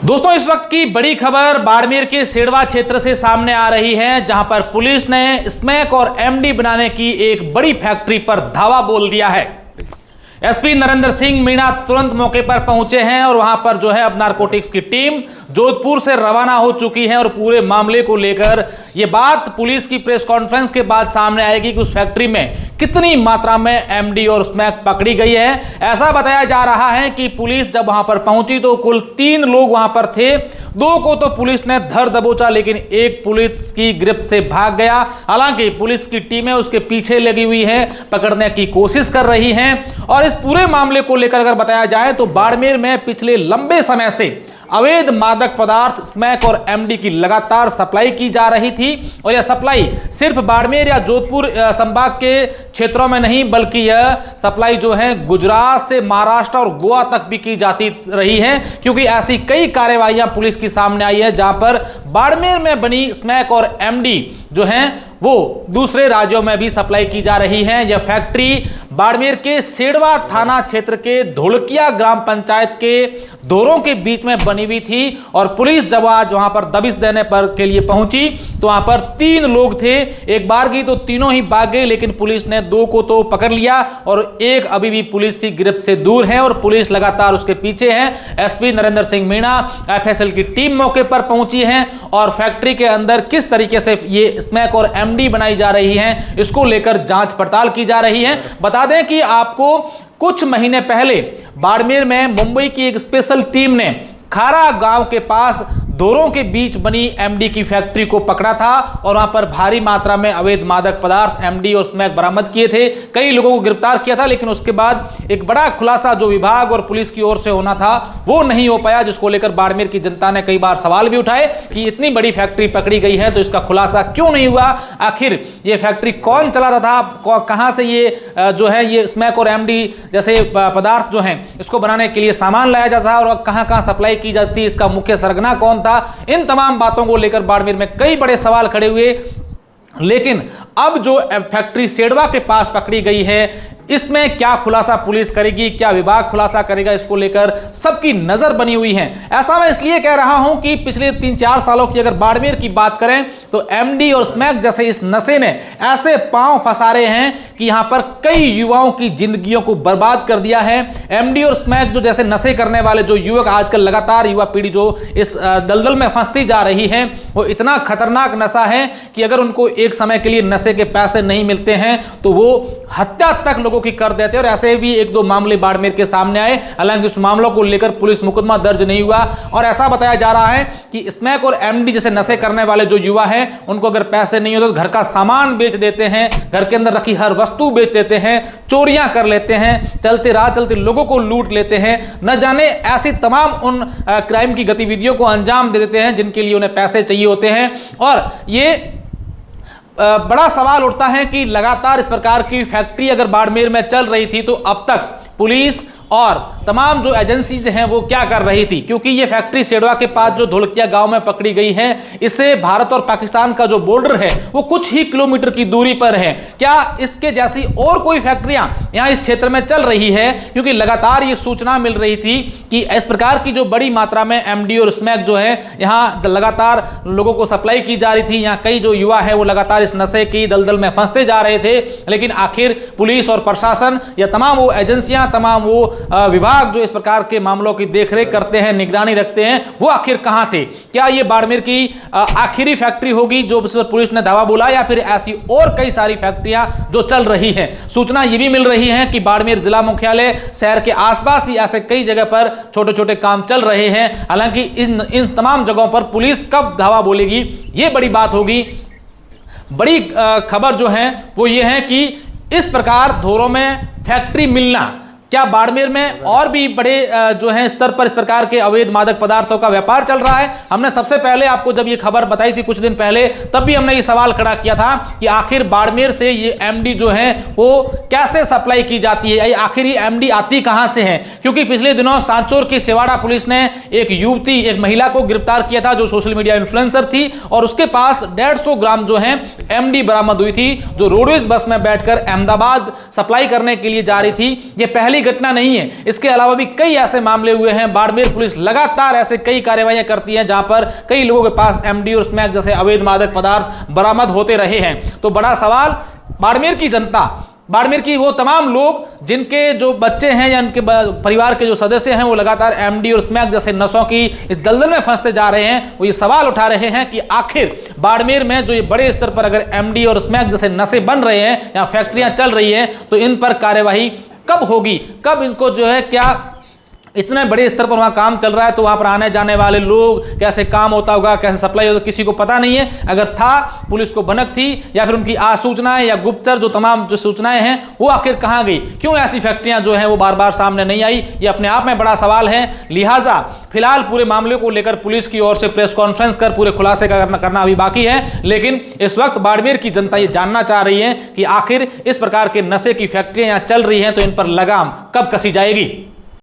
दोस्तों, इस वक्त की बड़ी खबर बाड़मेर के सेडवा क्षेत्र से सामने आ रही है, जहां पर पुलिस ने स्मैक और एमडी बनाने की एक बड़ी फैक्ट्री पर धावा बोल दिया है। एसपी नरेंद्र सिंह मीणा तुरंत मौके पर पहुंचे हैं और वहां पर जो है अब नारकोटिक्स की टीम जोधपुर से रवाना हो चुकी है और पूरे मामले को लेकर यह बात पुलिस की प्रेस कॉन्फ्रेंस के बाद सामने आएगी कि उस फैक्ट्री में कितनी मात्रा में एमडी और स्मैक पकड़ी गई है। ऐसा बताया जा रहा है कि पुलिस जब वहां पर पहुंची तो कुल 3 लोग वहां पर थे। 2 को तो पुलिस ने धर दबोचा, लेकिन एक पुलिस की गिरफ्त से भाग गया। हालांकि पुलिस की टीमें उसके पीछे लगी हुई है, पकड़ने की कोशिश कर रही हैं। और इस पूरे मामले को लेकर अगर बताया जाए तो बाड़मेर में पिछले लंबे समय से अवैध मादक पदार्थ स्मैक और एमडी की लगातार सप्लाई की जा रही थी। और यह सप्लाई सिर्फ बाड़मेर या जोधपुर संभाग के क्षेत्रों में नहीं, बल्कि यह सप्लाई जो है गुजरात से महाराष्ट्र और गोवा तक भी की जाती रही है, क्योंकि ऐसी कई कार्रवाइयां पुलिस की सामने आई है जहां पर बाड़मेर में बनी स्मैक और एमडी जो है वो दूसरे राज्यों में भी सप्लाई की जा रही है। यह फैक्ट्री बाड़मेर के सेडवा थाना क्षेत्र के धोलकिया ग्राम पंचायत के दोरों के बीच में बनी हुई थी। और पुलिस जब आज वहां पर दबिश देने पर के लिए पहुंची तो वहां पर 3 लोग थे। एक बार की तो तीनों ही भाग गए, लेकिन पुलिस ने 2 को तो पकड़ लिया और एक अभी भी पुलिस की गिरफ्त से दूर है और पुलिस लगातार उसके पीछे है। एसपी नरेंद्र सिंह मीणा, एफएसएल की टीम मौके पर पहुंची है और फैक्ट्री के अंदर किस तरीके से ये स्मैक और एमडी बनाई जा रही है, इसको लेकर जांच पड़ताल की जा रही है। बता दें कि आपको कुछ महीने पहले बाड़मेर में मुंबई की एक स्पेशल टीम ने खारा गांव के पास दोरों के बीच बनी एमडी की फैक्ट्री को पकड़ा था और वहां पर भारी मात्रा में अवैध मादक पदार्थ एमडी और स्मैक बरामद किए थे। कई लोगों को गिरफ्तार किया था, लेकिन उसके बाद एक बड़ा खुलासा जो विभाग और पुलिस की ओर से होना था वो नहीं हो पाया, जिसको लेकर बाड़मेर की जनता ने कई बार सवाल भी उठाए कि इतनी बड़ी फैक्ट्री पकड़ी गई है तो इसका खुलासा क्यों नहीं हुआ। आखिर ये फैक्ट्री कौन चला रहा था, कहां से ये जो है ये स्मैक और एमडी जैसे पदार्थ जो है इसको बनाने के लिए सामान लाया जाता था और कहां कहां सप्लाई की जाती है, इसका मुख्य सरगना कौन था। इन तमाम बातों को लेकर बाड़मेर में कई बड़े सवाल खड़े हुए। लेकिन अब जो फैक्ट्री सेडवा के पास पकड़ी गई है, इसमें क्या खुलासा पुलिस करेगी, क्या विभाग खुलासा करेगा, इसको लेकर सबकी नजर बनी हुई है। ऐसा मैं इसलिए कह रहा हूं कि पिछले 3-4 सालों की अगर बाड़मेर की बात करें तो एमडी और स्मैक जैसे इस नशे ने ऐसे पांव फंसारे हैं कि यहां पर कई युवाओं की जिंदगियों को बर्बाद कर दिया है। एमडी और स्मैक जो जैसे नशे करने वाले जो युवक आजकल लगातार युवा पीढ़ी जो इस दलदल में फंसती जा रही है, वो इतना खतरनाक नशा है कि अगर उनको एक समय के लिए नशे के पैसे नहीं मिलते हैं तो वो हत्या तक लोगों की कर देते हैं। और ऐसे भी 1-2 मामले बाड़मेर के सामने आए, हालांकि उस मामलों को लेकर पुलिस मुकदमा दर्ज नहीं हुआ। और ऐसा बताया जा रहा है कि स्मैक और एमडी जैसे नशे करने वाले जो युवा हैं उनको अगर पैसे नहीं होते तो घर का सामान बेच देते हैं, घर के अंदर रखी हर वस्तु बेच देते हैं, चोरियां कर लेते हैं, चलते राह चलते लोगों को लूट लेते हैं, न जाने ऐसी तमाम उन क्राइम की गतिविधियों को अंजाम दे देते हैं जिनके लिए उन्हें पैसे चाहिए होते हैं। और ये बड़ा सवाल उठता है कि लगातार इस प्रकार की फैक्ट्री अगर बाड़मेर में चल रही थी तो अब तक पुलिस और तमाम जो एजेंसीज हैं वो क्या कर रही थी, क्योंकि ये फैक्ट्री सेडवा के पास जो धोलकिया गांव में पकड़ी गई है, इससे भारत और पाकिस्तान का जो बॉर्डर है वो कुछ ही किलोमीटर की दूरी पर है। क्या इसके जैसी और कोई फैक्ट्रियां यहां इस क्षेत्र में चल रही है, क्योंकि लगातार ये सूचना मिल रही थी कि इस प्रकार की जो बड़ी मात्रा में एमडी और स्मैक जो है यहां लगातार लोगों को सप्लाई की जा रही थी। यहाँ कई जो युवा है वो लगातार इस नशे की दलदल में फंसते जा रहे थे, लेकिन आखिर पुलिस और प्रशासन या तमाम वो एजेंसियां, तमाम वो विभाग जो इस प्रकार के मामलों की देखरेख करते हैं, निगरानी रखते हैं, वो आखिर कहां थे। क्या ये बाड़मेर की आखिरी फैक्ट्री होगी जो पुलिस ने दावा बोला, या फिर ऐसी और कई सारी फैक्ट्रियां जो चल रही हैं। सूचना ये भी मिल रही है कि बाड़मेर जिला मुख्यालय शहर के आसपास भी ऐसे कई जगह पर छोटे छोटे काम चल रहे हैं। हालांकि इन तमाम जगहों पर पुलिस कब धावा बोलेगी ये बड़ी बात होगी। बड़ी खबर जो है वो ये है कि इस प्रकार धोरों में फैक्ट्री मिलना, क्या बाड़मेर में और भी बड़े जो है स्तर पर इस प्रकार के अवैध मादक पदार्थों का व्यापार चल रहा है। हमने सबसे पहले आपको जब ये खबर बताई थी कुछ दिन पहले, तब भी हमने ये सवाल खड़ा किया था कि आखिर बाड़मेर से ये एमडी जो है वो कैसे सप्लाई की जाती है, आखिर ये एमडी आती कहां से है। क्योंकि पिछले दिनों सांचौर की सेवाड़ा पुलिस ने एक युवती, एक महिला को गिरफ्तार किया था जो सोशल मीडिया इन्फ्लुएंसर थी और उसके पास 150 ग्राम जो है एमडी बरामद हुई थी, जो रोडवेज बस में बैठकर अहमदाबाद सप्लाई करने के लिए जा रही थी। ये पहली घटना नहीं है, इसके अलावा भी कई ऐसे मामले हुए हैं। बाड़मेर पुलिस लगातार ऐसे कई कार्रवाइयां करती है जहां पर कई लोगों के पास एमडी और स्मैक जैसे अवैध मादक पदार्थ बरामद होते रहे हैं। तो बड़ा सवाल, बाड़मेर की जनता, बाड़मेर की वो तमाम लोग जिनके जो बच्चे हैं या उनके परिवार के जो सदस्य हैं वो लगातार एमडी और स्मैक जैसे नशों की इस दलदल में फंसते जा रहे हैं, वो ये सवाल उठा रहे हैं कि आखिर बाड़मेर में जो ये बड़े स्तर पर अगर एमडी और स्मैक जैसे नशे बन रहे हैं या फैक्ट्रियां चल रही हैं तो इन पर कार्यवाही कब होगी, कब इनको जो है, क्या इतने बड़े स्तर पर वहां काम चल रहा है तो वहां पर आने जाने वाले लोग कैसे काम होता होगा, कैसे सप्लाई होगा, किसी को पता नहीं है। अगर था, पुलिस को भनक थी या फिर उनकी आसूचनाएं या गुप्तचर जो तमाम जो सूचनाएं हैं वो आखिर कहां गई, क्यों ऐसी फैक्ट्रियां जो हैं वो बार बार सामने नहीं आई, ये अपने आप में बड़ा सवाल है। लिहाजा फिलहाल पूरे मामले को लेकर पुलिस की ओर से प्रेस कॉन्फ्रेंस कर पूरे खुलासे करना अभी बाकी है, लेकिन इस वक्त बाड़मेर की जनता ये जानना चाह रही है कि आखिर इस प्रकार के नशे की फैक्ट्रियां यहां चल रही हैं तो इन पर लगाम कब कसी जाएगी।